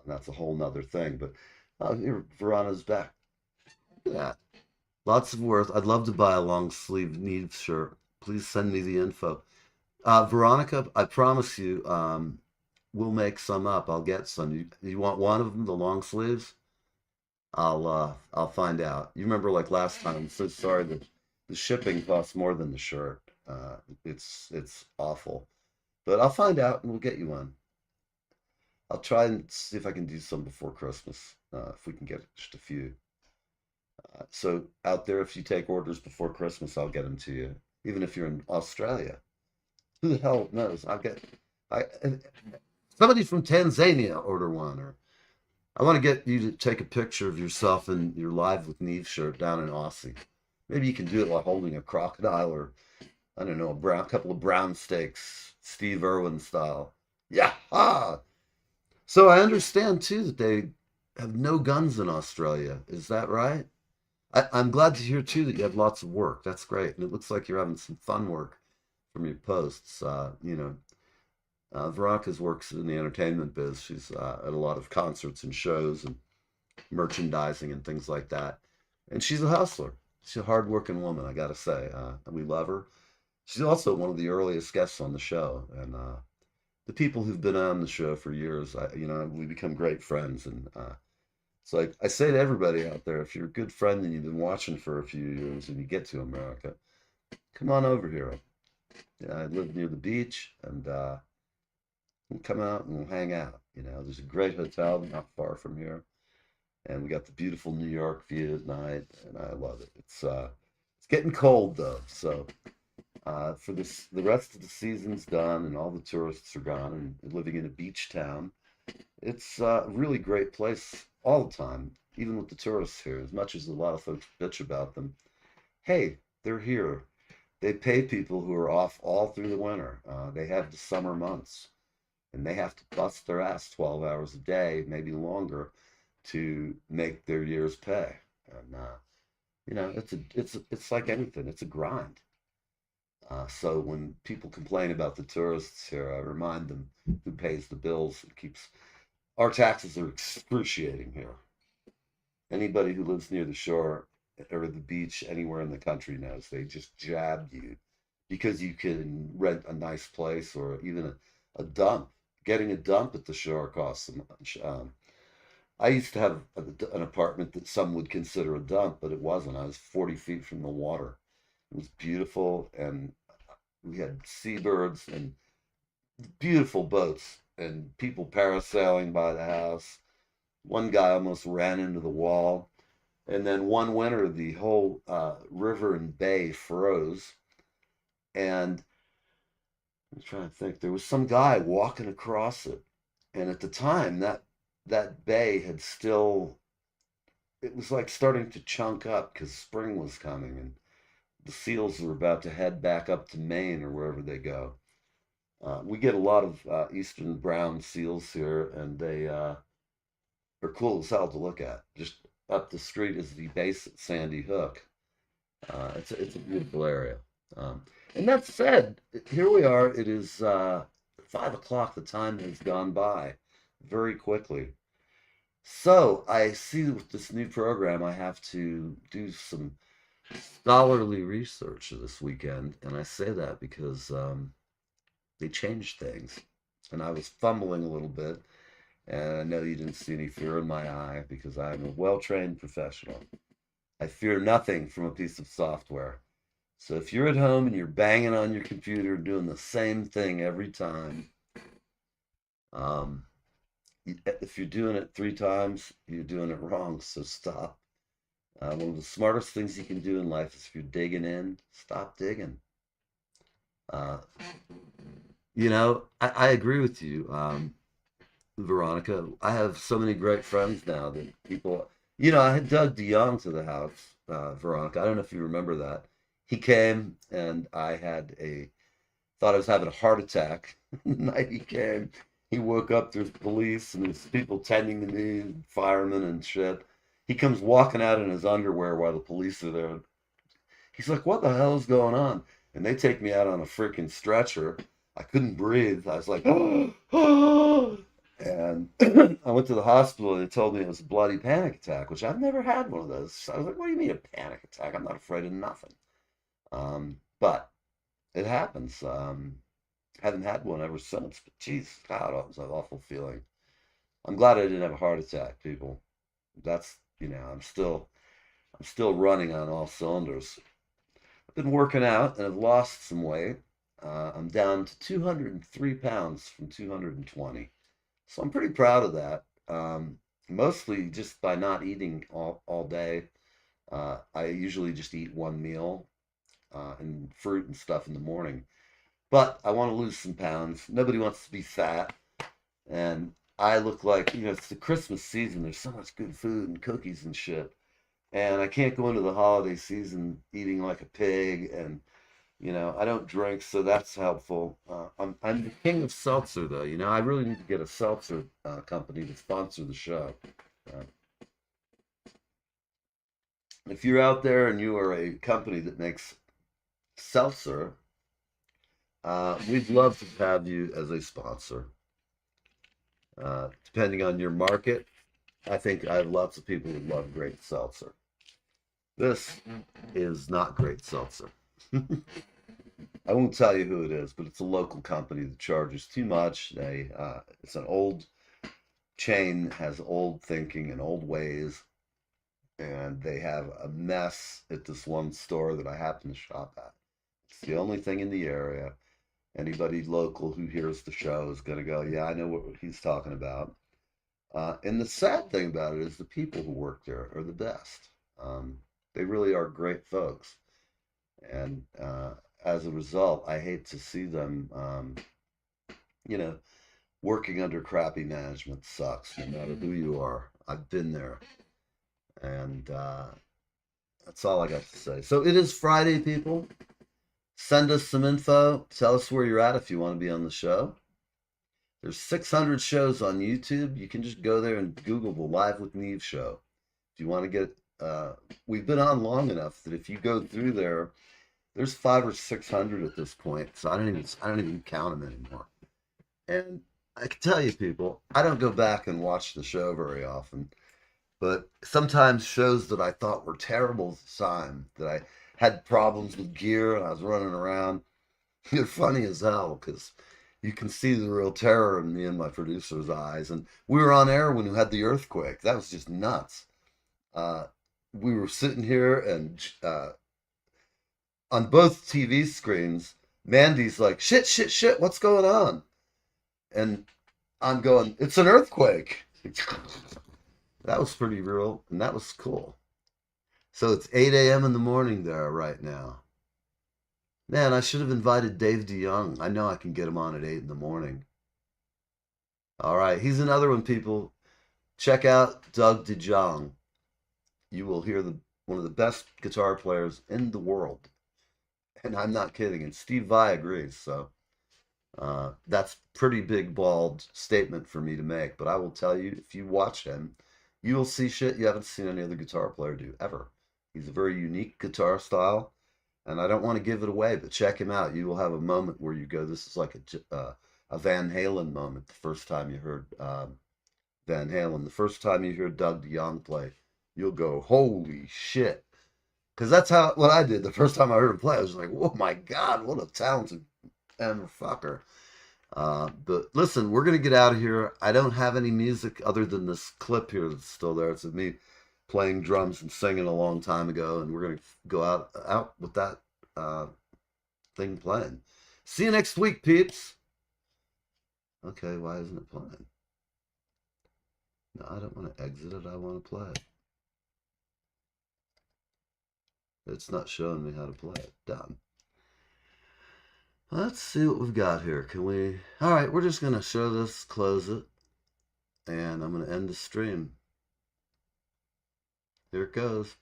That's a whole nother thing. But here, Verana's back. Look at that. Lots of worth. I'd love to buy a long sleeve Neve shirt. Please send me the info. Veronica, I promise you, we'll make some up. I'll get some. You want one of them, the long sleeves? I'll find out. You remember like last time? I'm so sorry that the shipping costs more than the shirt. It's awful, but I'll find out and we'll get you one. I'll try and see if I can do some before Christmas. If we can get just a few. So out there, if you take orders before Christmas, I'll get them to you. Even if you're in Australia, who the hell knows? I somebody from Tanzania order one, or I want to get you to take a picture of yourself in your Live with Neve shirt down in Aussie. Maybe you can do it while holding a crocodile, or I don't know, a couple of brown steaks, Steve Irwin style. Yeah. So I understand too that they have no guns in Australia. Is that right? I'm glad to hear too that you have lots of work. That's great, and it looks like you're having some fun work from your posts. Veronica's works in the entertainment biz. She's at a lot of concerts and shows and merchandising and things like that. And she's a hustler. She's a hardworking woman, I gotta say. And we love her. She's also one of the earliest guests on the show, and the people who've been on the show for years, we become great friends. And it's like I say to everybody out there, if you're a good friend and you've been watching for a few years and you get to America, come on over here. I live near the beach, and we'll come out and we'll hang out. There's a great hotel not far from here, and we got the beautiful New York view at night, and I love it. It's getting cold though, so for this, the rest of the season's done, and all the tourists are gone, and living in a beach town, it's a really great place all the time, even with the tourists here. As much as a lot of folks bitch about them, hey, they're here. They pay people who are off all through the winter. They have the summer months, and they have to bust their ass 12 hours a day, maybe longer, to make their year's pay. And it's like anything. It's a grind. So when people complain about the tourists here, I remind them who pays the bills and keeps our taxes are excruciating here. Anybody who lives near the shore or the beach anywhere in the country knows they just jab you because you can rent a nice place, or even a dump. Getting a dump at the shore costs so much. I used to have an apartment that some would consider a dump, but it wasn't. I was 40 feet from the water. It was beautiful, and we had seabirds and beautiful boats and people parasailing by the house. One guy almost ran into the wall. And then one winter, the whole river and bay froze. And I'm trying to think, there was some guy walking across it. And at the time, that bay had still, it was like starting to chunk up because spring was coming, and the seals were about to head back up to Maine or wherever they go. We get a lot of eastern brown seals here, and they are cool as hell to look at. Just up the street is the base at Sandy Hook. It's a beautiful area. And that said, here we are. It is 5 o'clock. The time has gone by very quickly. So I see with this new program, I have to do some scholarly research this weekend, and I say that because they changed things, and I was fumbling a little bit. And I know you didn't see any fear in my eye because I'm a well-trained professional. I fear nothing from a piece of software. So if you're at home and you're banging on your computer doing the same thing every time, um, if you're doing it 3 times, you're doing it wrong. So stop. One of the smartest things you can do in life is if you're digging in, stop digging. Uh, I agree with you. Veronica, I have so many great friends now that people, I had Doug DeYoung to the house, Veronica. I don't know if you remember that. He came, and thought I was having a heart attack. The night he came, he woke up, there's police and there's people tending to me, firemen and shit. He comes walking out in his underwear while the police are there. He's like, what the hell is going on? And they take me out on a freaking stretcher. I couldn't breathe. I was like, oh. And I went to the hospital, and they told me it was a bloody panic attack, which I've never had one of those. So I was like, what do you mean a panic attack? I'm not afraid of nothing. But it happens. Haven't had one ever since. But geez, God, it was an awful feeling. I'm glad I didn't have a heart attack, people. That's, I'm still running on all cylinders. I've been working out, and I've lost some weight. I'm down to 203 pounds from 220. So I'm pretty proud of that. Mostly just by not eating all day. I usually just eat one meal and fruit and stuff in the morning. But I want to lose some pounds. Nobody wants to be fat. And I look like, it's the Christmas season. There's so much good food and cookies and shit. And I can't go into the holiday season eating like a pig. And, I don't drink, so that's helpful. I'm the king of seltzer, though. I really need to get a seltzer company to sponsor the show. Uh, if you're out there and you are a company that makes seltzer, we'd love to have you as a sponsor. Depending on your market, I think I have lots of people who love great seltzer. This is not great seltzer. I won't tell you who it is, but it's a local company that charges too much. It's an old chain, has old thinking and old ways, and they have a mess at this one store that I happen to shop at. It's the only thing in the area. Anybody local who hears the show is going to go, yeah, I know what he's talking about. And the sad thing about it is the people who work there are the best. They really are great folks. And as a result, I hate to see them, working under crappy management sucks, no matter who you are. I've been there. And that's all I got to say. So it is Friday, people. Send us some info. Tell us where you're at if you want to be on the show. There's 600 shows on YouTube. You can just go there and Google the Live with Neve show. If you want to get, we've been on long enough that if you go through there, there's 500 or 600 at this point. So I don't even count them anymore. And I can tell you, people, I don't go back and watch the show very often, but sometimes shows that I thought were terrible at the time, that I had problems with gear and I was running around, they're funny as hell because you can see the real terror in me and my producer's eyes. And we were on air when we had the earthquake. That was just nuts. We were sitting here and on both TV screens, Mandy's like, shit, what's going on? And I'm going, it's an earthquake. That was pretty real, and that was cool. So it's 8 a.m. in the morning there right now. Man, I should have invited Dave DeYoung. I know I can get him on at 8 in the morning. All right, he's another one, people. Check out Doug DeJong. You will hear one of the best guitar players in the world. And I'm not kidding. And Steve Vai agrees. So that's pretty big, bald statement for me to make. But I will tell you, if you watch him, you will see shit you haven't seen any other guitar player do ever. He's a very unique guitar style. And I don't want to give it away, but check him out. You will have a moment where you go, this is like a Van Halen moment the first time you heard Van Halen. The first time you hear Doug DeYoung play, you'll go, holy shit. Because that's what I did the first time I heard him play. I was like, oh my God, what a talented fucker. But listen, we're going to get out of here. I don't have any music other than this clip here that's still there. It's of me playing drums and singing a long time ago, and we're going to go out with that thing playing. See you next week, peeps. Okay, why isn't it playing? No, I don't want to exit it. I want to play it. It's not showing me how to play it. Done. Let's see what we've got here. Can we? All right, we're just going to show this, close it, and I'm going to end the stream. Here it goes.